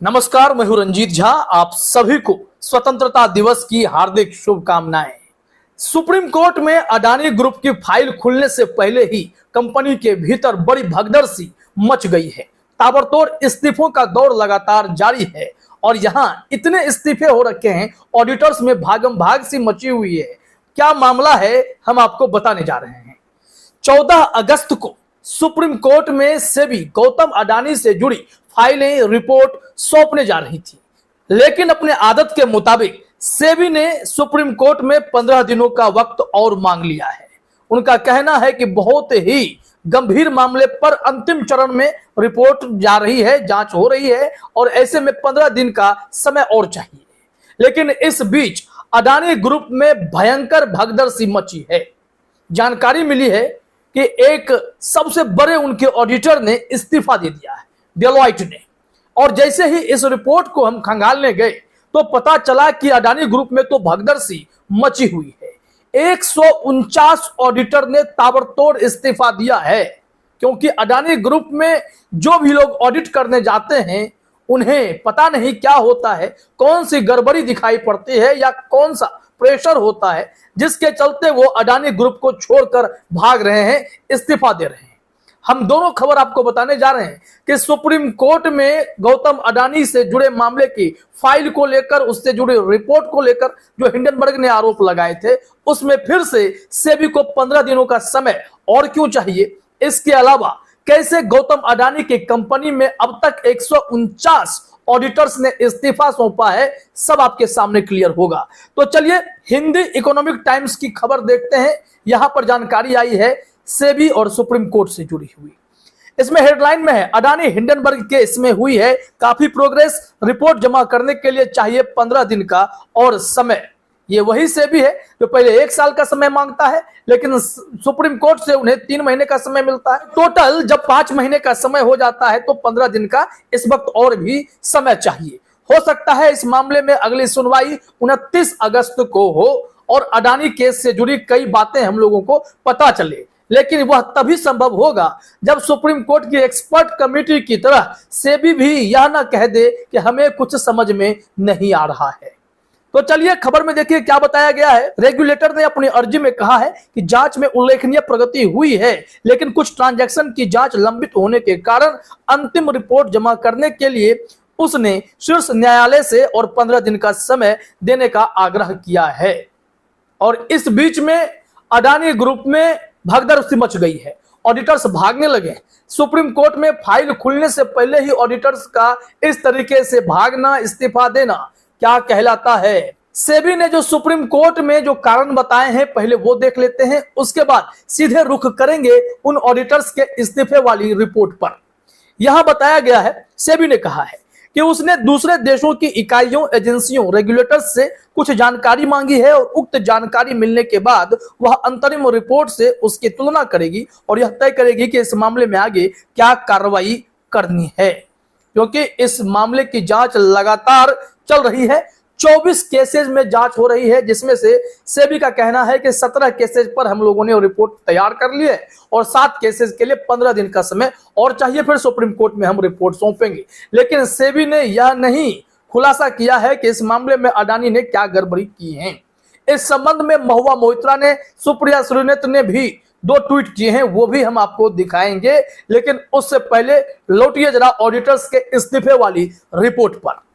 नमस्कार, मैं हूं रंजीत झा। आप सभी को स्वतंत्रता दिवस की हार्दिक शुभकामनाएं। सुप्रीम कोर्ट में अडानी ग्रुप की फाइल खुलने से पहले ही कंपनी के भीतर बड़ी भगदड़ सी मच गई है। ताबड़तोड़ इस्तीफों का दौर लगातार जारी है और यहां इतने इस्तीफे हो रखे हैं, ऑडिटर्स में भागम भाग सी मची हुई है। क्या मामला है, हम आपको बताने जा रहे हैं। 14 अगस्त को सुप्रीम कोर्ट में सेबी गौतम अडानी से जुड़ी फाइलें रिपोर्ट सौंपने जा रही थी, लेकिन अपने आदत के मुताबिक सेबी ने सुप्रीम कोर्ट में 15 दिनों का वक्त और मांग लिया है। उनका कहना है कि बहुत ही गंभीर मामले पर अंतिम चरण में रिपोर्ट जा रही है, जांच हो रही है और ऐसे में 15 दिन का समय और चाहिए। लेकिन इस बीच अडानी ग्रुप में भयंकर भगदड़ सी मची है। जानकारी मिली है कि एक सबसे बड़े उनके ऑडिटर ने इस्तीफा दे दिया है, डेलॉइट ने। और जैसे ही इस रिपोर्ट को हम खंगालने गए तो पता चला कि अडानी ग्रुप में तो भगदड़ सी मची हुई है। 149 ऑडिटर ने ताबड़तोड़ इस्तीफा दिया है, क्योंकि अडानी ग्रुप में जो भी लोग ऑडिट करने जाते हैं उन्हें पता नहीं क्या होता है, कौन सी गड़बड़ी दिखाई पड़ती है या कौन सा प्रेशर होता है, जिसके चलते वो अडानी ग्रुप को छोड़कर भाग रहे हैं, इस्तीफा दे रहे हैं। हम दोनों खबर आपको बताने जा रहे हैं कि सुप्रीम कोर्ट में गौतम अडानी से जुड़े मामले की फाइल को लेकर, उससे जुड़ी रिपोर्ट को लेकर जो हिंडनबर्ग ने आरोप लगाए थे, उसमें फिर से सेबी को 15 दिनों का समय और क्यों चाहिए। इसके अलावा कैसे गौतम अडानी की कंपनी में अब तक 149 ऑडिटर्स ने इस्तीफा सौंपा है, सब आपके सामने क्लियर होगा। तो चलिए हिंदी इकोनॉमिक टाइम्स की खबर देखते हैं। यहां पर जानकारी आई है सेबी और सुप्रीम कोर्ट से जुड़ी हुई। इसमें हेडलाइन में है, अडानी हिंडनबर्ग केस में हुई है काफी प्रोग्रेस, रिपोर्ट जमा करने के लिए चाहिए 15 दिन का और समय। ये वही सेबी है जो पहले 1 साल का समय मांगता है, लेकिन सुप्रीम कोर्ट से उन्हें 3 महीने का समय मिलता है। टोटल जब 5 महीने का समय हो जाता है तो 15 दिन का इस वक्त और भी समय चाहिए। हो सकता है इस मामले में अगली सुनवाई 29 अगस्त को हो और अडानी केस से जुड़ी कई बातें हम लोगों को पता चले, लेकिन वह तभी संभव होगा जब सुप्रीम कोर्ट की एक्सपर्ट कमेटी की तरह सेबी भी यह ना कह दे कि हमें कुछ समझ में नहीं आ रहा है। तो चलिए खबर में देखिए क्या बताया गया है। रेगुलेटर ने अपनी अर्जी में कहा है कि जांच में उल्लेखनीय प्रगति हुई है, लेकिन कुछ ट्रांजैक्शन की जांच लंबित होने के कारण अंतिम रिपोर्ट जमा करने के लिए उसने शीर्ष न्यायालय से और 15 दिन का समय देने का आग्रह किया है। और इस बीच में अडानी ग्रुप में भगदड़ सी मच गई है, ऑडिटर्स भागने लगे। सुप्रीम कोर्ट में फाइल खुलने से पहले ही ऑडिटर्स का इस तरीके से भागना, इस्तीफा देना क्या कहलाता है। सेबी ने जो सुप्रीम कोर्ट में जो कारण बताए हैं पहले वो देख लेते हैं, उसके बाद सीधे रुख करेंगे उन ऑडिटर्स के इस्तीफे वाली रिपोर्ट पर। यहां बताया गया है, सेबी ने कहा है कि उसने दूसरे देशों की इकाइयों, एजेंसियों, रेगुलेटर्स से कुछ जानकारी मांगी है और उक्त जानकारी मिलने के बाद वह अंतरिम रिपोर्ट से उसकी तुलना करेगी और यह तय करेगी कि इस मामले में आगे क्या कार्रवाई करनी है, क्योंकि इस मामले की जांच लगातार चल रही है। 24 केसेस में जांच हो रही है, जिसमें से सेबी का कहना है कि 17 केसेस पर हम लोगों ने रिपोर्ट तैयार कर ली है और 7 केसेस के लिए 15 दिन का समय और चाहिए, फिर सुप्रीम कोर्ट में हम रिपोर्ट सौंपेंगे। लेकिन सेबी ने यह नहीं खुलासा किया है कि इस मामले में अडानी ने क्या गड़बड़ी की है। इस संबंध में महुआ मोइत्रा ने, सुप्रिया श्रीनेत ने भी 2 ट्वीट किए हैं, वो भी हम आपको दिखाएंगे। लेकिन उससे पहले लौटिए जरा ऑडिटर्स के इस्तीफे वाली रिपोर्ट पर।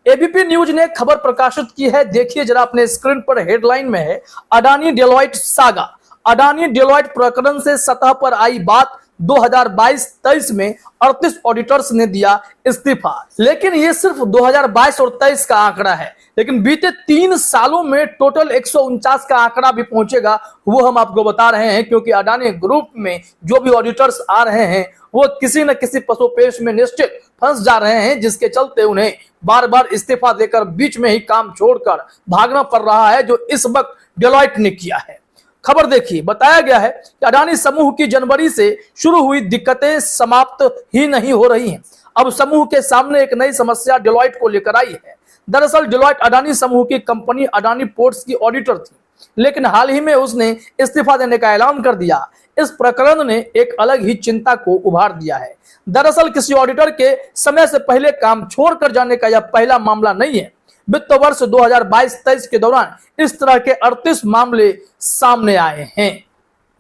एबीपी न्यूज ने खबर प्रकाशित की है, देखिए जरा अपने स्क्रीन पर। हेडलाइन में है, Adani Deloitte saga. Adani Deloitte प्रकरण से सतह पर आई बात, 2022-23 में 38 ऑडिटर्स ने दिया इस्तीफा। लेकिन ये सिर्फ 2022 और 23 का आंकड़ा है, लेकिन बीते 3 सालों में टोटल 149 का आंकड़ा भी पहुंचेगा, वो हम आपको बता रहे हैं। क्योंकि अडानी ग्रुप में जो भी ऑडिटर्स आ रहे हैं वो किसी न किसी पसोपेश में निश्चित फंस जा रहे हैं, जिसके चलते उन्हें बार बार इस्तीफा देकर बीच में ही काम छोड़कर भागना पड़ रहा है, जो इस वक्त डेलॉइट ने किया है। खबर देखिए, बताया गया है कि अडानी समूह की जनवरी से शुरू हुई दिक्कतें समाप्त ही नहीं हो रही हैं। अब समूह के सामने एक नई समस्या डेलॉइट को लेकर आई है। दरअसल डेलॉइट अडानी समूह की कंपनी अडानी पोर्ट्स की ऑडिटर थी। लेकिन हाल ही में उसने इस्तीफा देने का ऐलान कर दिया। इस प्रकरण ने एक अलग ही चिंता को उभार दिया है। दरअसल किसी ऑडिटर के समय से पहले काम छोड़कर जाने का यह पहला मामला नहीं है। वित्त वर्ष 2022-23 के दौरान इस तरह के 38 मामले सामने आए हैं।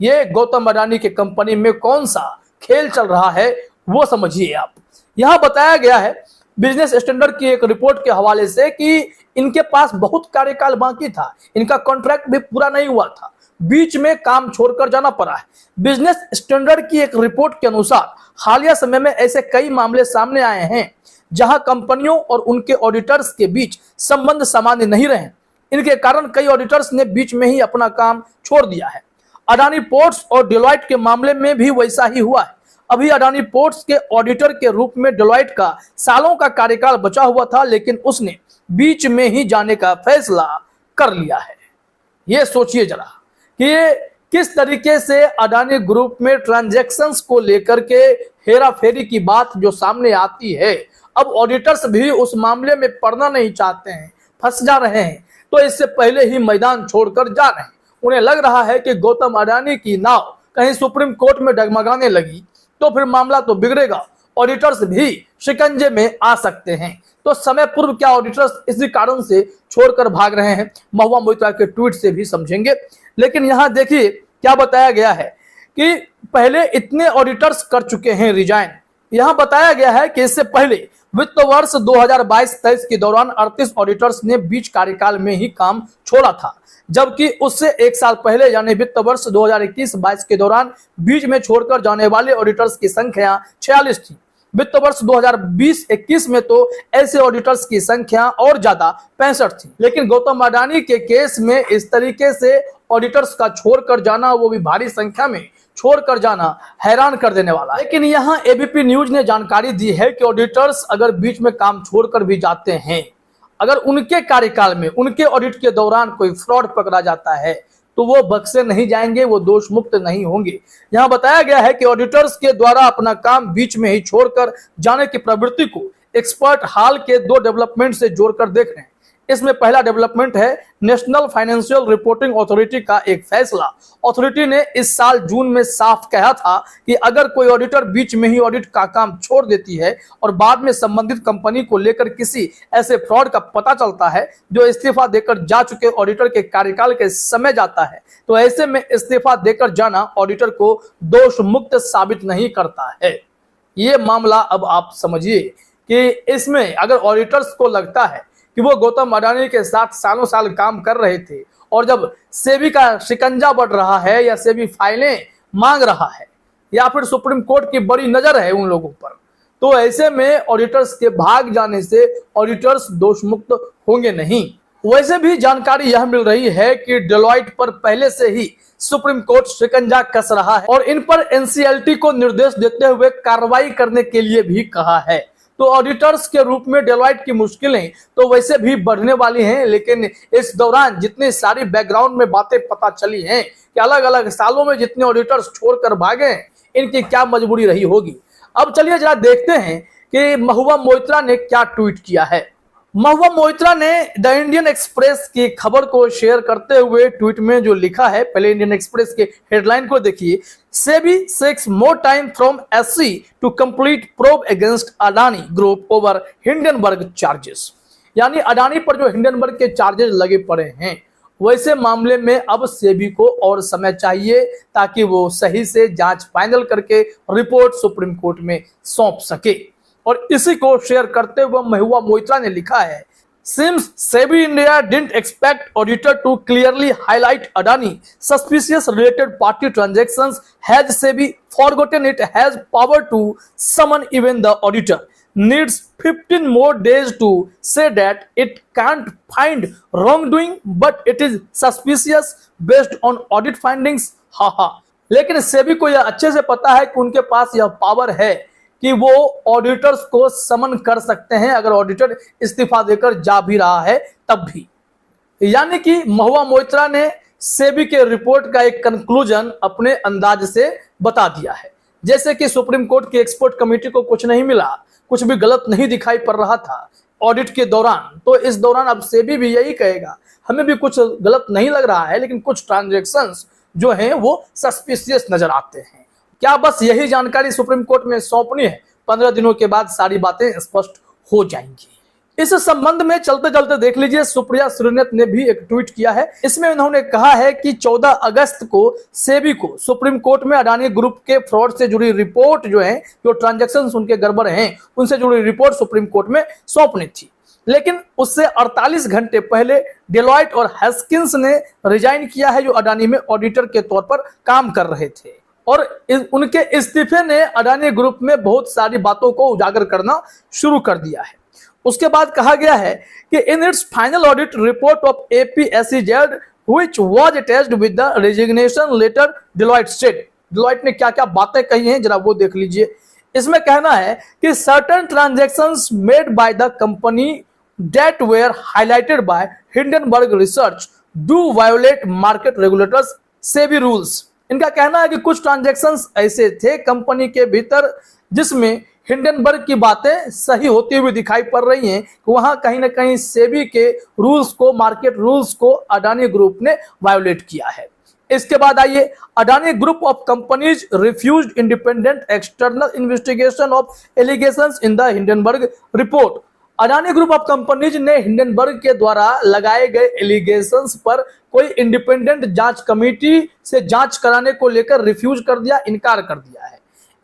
ये गौतम अडानी की कंपनी में कौन सा खेल चल रहा है वो समझिए आप। यहां बताया गया है बिजनेस स्टैंडर्ड की एक रिपोर्ट के हवाले से कि इनके पास बहुत कार्यकाल बाकी था, इनका कॉन्ट्रैक्ट भी पूरा नहीं हुआ था, बीच में काम छोड़कर जाना पड़ा है। बिजनेस स्टैंडर्ड की एक रिपोर्ट के अनुसार हालिया समय में ऐसे कई मामले सामने आए हैं जहां कंपनियों और उनके ऑडिटर्स के बीच संबंध सामान्य नहीं रहे। इनके कारण कई ऑडिटर्स ने बीच में ही अपना काम छोड़ दिया है। अडानी पोर्ट्स और डेलॉयट के मामले में भी वैसा ही हुआ है। अभी अडानी पोर्ट्स के ऑडिटर के रूप में डेलॉयट का सालों का कार्यकाल बचा हुआ था, लेकिन उसने बीच में ही जाने का फैसला कर लिया है। ये सोचिए जरा कि ये किस तरीके से अडानी ग्रुप में ट्रांजैक्शंस को लेकर के हेरा फेरी की बात जो सामने आती है, अब ऑडिटर्स भी उस मामले में पड़ना नहीं चाहते हैं, फंस जा रहे हैं, तो इससे पहले ही मैदान छोड़कर जा रहे हैं। उन्हें लग रहा है कि गौतम अडानी की नाव कहीं सुप्रीम कोर्ट में डगमगाने लगी तो फिर मामला तो बिगड़ेगा, ऑडिटर्स भी शिकंजे में आ सकते हैं। तो समय पूर्व क्या ऑडिटर्स इसी कारण से छोड़कर भाग रहे हैं, महुआ मोइत्रा के ट्वीट से भी समझेंगे। लेकिन यहाँ देखिए क्या बताया गया है कि पहले इतने ऑडिटर्स कर चुके हैं रिजाइन। यहाँ बताया गया है कि इससे पहले वित्त वर्ष 2022-23 के दौरान 38 ऑडिटर्स ने बीच कार्यकाल में ही काम छोड़ा था, जबकि उससे एक साल पहले यानी वित्त वर्ष 2021-22 के दौरान बीच में छोड़कर जाने वाले ऑडिटर्स की संख्या 46 थी। वित्त वर्ष 2020-21 में तो ऐसे ऑडिटर्स की संख्या और ज्यादा 65 थी। लेकिन गौतम अडानी के केस में इस तरीके से ऑडिटर्स का छोड़कर जाना, वो भी भारी संख्या में छोड़कर जाना, हैरान कर देने वाला है। लेकिन यहाँ एबीपी न्यूज ने जानकारी दी है कि ऑडिटर्स अगर बीच में काम छोड़कर भी जाते हैं, अगर उनके कार्यकाल में उनके ऑडिट के दौरान कोई फ्रॉड पकड़ा जाता है तो वो बख्शे नहीं जाएंगे, वो दोष मुक्त नहीं होंगे। यहाँ बताया गया है कि ऑडिटर्स के द्वारा अपना काम बीच में ही छोड़कर जाने की प्रवृत्ति को एक्सपर्ट हाल के 2 डेवलपमेंट से जोड़कर देख रहे हैं। इसमें पहला डेवलपमेंट है नेशनल फाइनेंशियल रिपोर्टिंग अथॉरिटी का एक फैसला। अथॉरिटी ने इस साल जून में साफ कहा था कि अगर कोई ऑडिटर बीच में ही ऑडिट का काम छोड़ देती है और बाद में संबंधित कंपनी को लेकर किसी ऐसे फ्रॉड का पता चलता है जो इस्तीफा देकर जा चुके ऑडिटर के कार्यकाल के समय जाता है, तो ऐसे में इस्तीफा देकर जाना ऑडिटर को दोष मुक्त साबित नहीं करता है। ये मामला अब आप समझिए कि इसमें अगर ऑडिटर्स को लगता है कि वो गौतम अडानी के साथ सालों साल काम कर रहे थे और जब सेबी का शिकंजा बढ़ रहा है या सेबी फाइलें मांग रहा है या फिर सुप्रीम कोर्ट की बड़ी नजर है उन लोगों पर, तो ऐसे में ऑडिटर्स के भाग जाने से ऑडिटर्स दोष मुक्त होंगे नहीं। वैसे भी जानकारी यह मिल रही है कि डेलॉयट पर पहले से ही सुप्रीम कोर्ट शिकंजा कस रहा है और इन पर एनसीएलटी को निर्देश देते हुए कार्रवाई करने के लिए भी कहा है। तो ऑडिटर्स के रूप में डेलॉयट की मुश्किलें तो वैसे भी बढ़ने वाली हैं, लेकिन इस दौरान जितनी सारी बैकग्राउंड में बातें पता चली हैं कि अलग अलग सालों में जितने ऑडिटर्स छोड़कर भागे हैं, इनकी क्या मजबूरी रही होगी। अब चलिए जरा देखते हैं कि महुआ मोइत्रा ने क्या ट्वीट किया है। महुआ मोइत्रा ने द इंडियन एक्सप्रेस की खबर को शेयर करते हुए ट्वीट में जो लिखा है, पहले इंडियन एक्सप्रेस के हेडलाइन को देखिए। SEBI seeks more time from SC to complete probe against Adani group over Hindenburg charges. यानी अडानी पर जो हिंडनबर्ग के चार्जेस लगे पड़े हैं, वैसे मामले में अब सेबी को और समय चाहिए ताकि वो सही से जांच फाइनल करके रिपोर्ट सुप्रीम कोर्ट में सौंप सके। और इसी को शेयर करते हुए महुआ मोइत्रा ने लिखा है, Seems SEBI India didn't expect auditor to clearly highlight Adani suspicious related party transactions. Has SEBI forgotten it has power to summon even the auditor? Needs 15 more days to say that it can't find wrongdoing, but it is suspicious based on audit findings. हाहा। लेकिन सेबी को यह अच्छे से पता है कि उनके पास यह पावर है कि वो ऑडिटर्स को समन कर सकते हैं अगर ऑडिटर इस्तीफा देकर जा भी रहा है तब भी। यानी कि महुआ मोइत्रा ने सेबी के रिपोर्ट का एक कंक्लूजन अपने अंदाज से बता दिया है। जैसे कि सुप्रीम कोर्ट की एक्सपर्ट कमेटी को कुछ नहीं मिला, कुछ भी गलत नहीं दिखाई पड़ रहा था, ऑडिट के दौरान, तो इस दौरान अब सेबी भी यही कहेगा, हमें भी कुछ गलत नहीं लग रहा है, लेकिन कुछ ट्रांजैक्शंस जो हैं वो सस्पिशियस नजर आते हैं। क्या बस यही जानकारी सुप्रीम कोर्ट में सौंपनी है? 15 दिनों के बाद सारी बातें स्पष्ट हो जाएंगी। इस संबंध में चलते चलते देख लीजिए, सुप्रिया श्रीनाथ ने भी एक ट्वीट किया है। इसमें उन्होंने कहा है कि 14 अगस्त को सेबी को सुप्रीम कोर्ट में अडानी ग्रुप के फ्रॉड से जुड़ी रिपोर्ट जो है, जो ट्रांजैक्शंस उनके गड़बड़ हैं, उनसे जुड़ी रिपोर्ट सुप्रीम कोर्ट में सौंपनी थी। लेकिन उससे 48 घंटे पहले डेलॉयट और हैस्किंस ने रिजाइन किया है, जो अडानी में ऑडिटर के तौर पर काम कर रहे थे। और उनके इस्तीफे ने अडानी ग्रुप में बहुत सारी बातों को उजागर करना शुरू कर दिया है। उसके बाद कहा गया है कि in its final audit report of APSEZ which was attached with the resignation letter, Deloitte state. Deloitte ने क्या क्या बातें कही हैं जरा वो देख लीजिए। इसमें कहना है कि certain transactions made by the company that were highlighted by Hindenburg research do violate market regulators SEBI rules. इनका कहना है कि कुछ ट्रांजैक्शंस ऐसे थे कंपनी के भीतर जिसमें हिंडनबर्ग की बातें सही होती हुई दिखाई पड़ रही हैं, कि वहां कहीं ना कहीं सेबी के रूल्स को, मार्केट रूल्स को अडानी ग्रुप ने वायोलेट किया है। इसके बाद आइए, Adani group of companies refused independent external investigation of allegations in the Hindenburg report. Adani group of companies ने हिंडनबर्ग के द्वारा लगाए गए एलिगेशंस पर कोई इंडिपेंडेंट जांच कमेटी से जांच कराने को लेकर रिफ्यूज कर दिया, इनकार कर दिया है।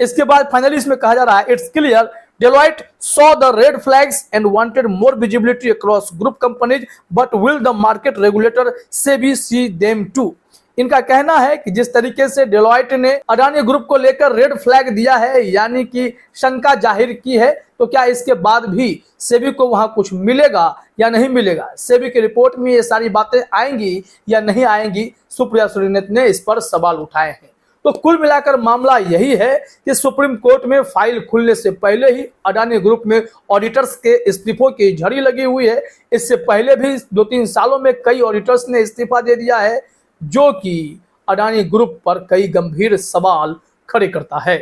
इसके बाद फाइनली इसमें कहा जा रहा है, it's clear Deloitte saw the red flags and wanted more visibility across group companies but will the market regulator SEBI see them too. इनका कहना है कि जिस तरीके से डेलॉयट ने अडानी ग्रुप को लेकर रेड फ्लैग दिया है, यानी कि शंका जाहिर की है, तो क्या इसके बाद भी सेबी को वहां कुछ मिलेगा या नहीं मिलेगा? सेबी की रिपोर्ट में ये सारी बातें आएंगी या नहीं आएंगी? सुप्रिया श्रीनाथ ने इस पर सवाल उठाए हैं। तो कुल मिलाकर मामला यही है कि सुप्रीम कोर्ट में फाइल खुलने से पहले ही अडानी ग्रुप में ऑडिटर्स के इस्तीफों की झड़ी लगी हुई है। इससे पहले भी 2-3 सालों में कई ऑडिटर्स ने इस्तीफा दे दिया है, जो कि अडानी ग्रुप पर कई गंभीर सवाल खड़े करता है।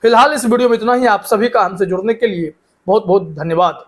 फिलहाल इस वीडियो में इतना ही। आप सभी का हमसे जुड़ने के लिए बहुत बहुत धन्यवाद।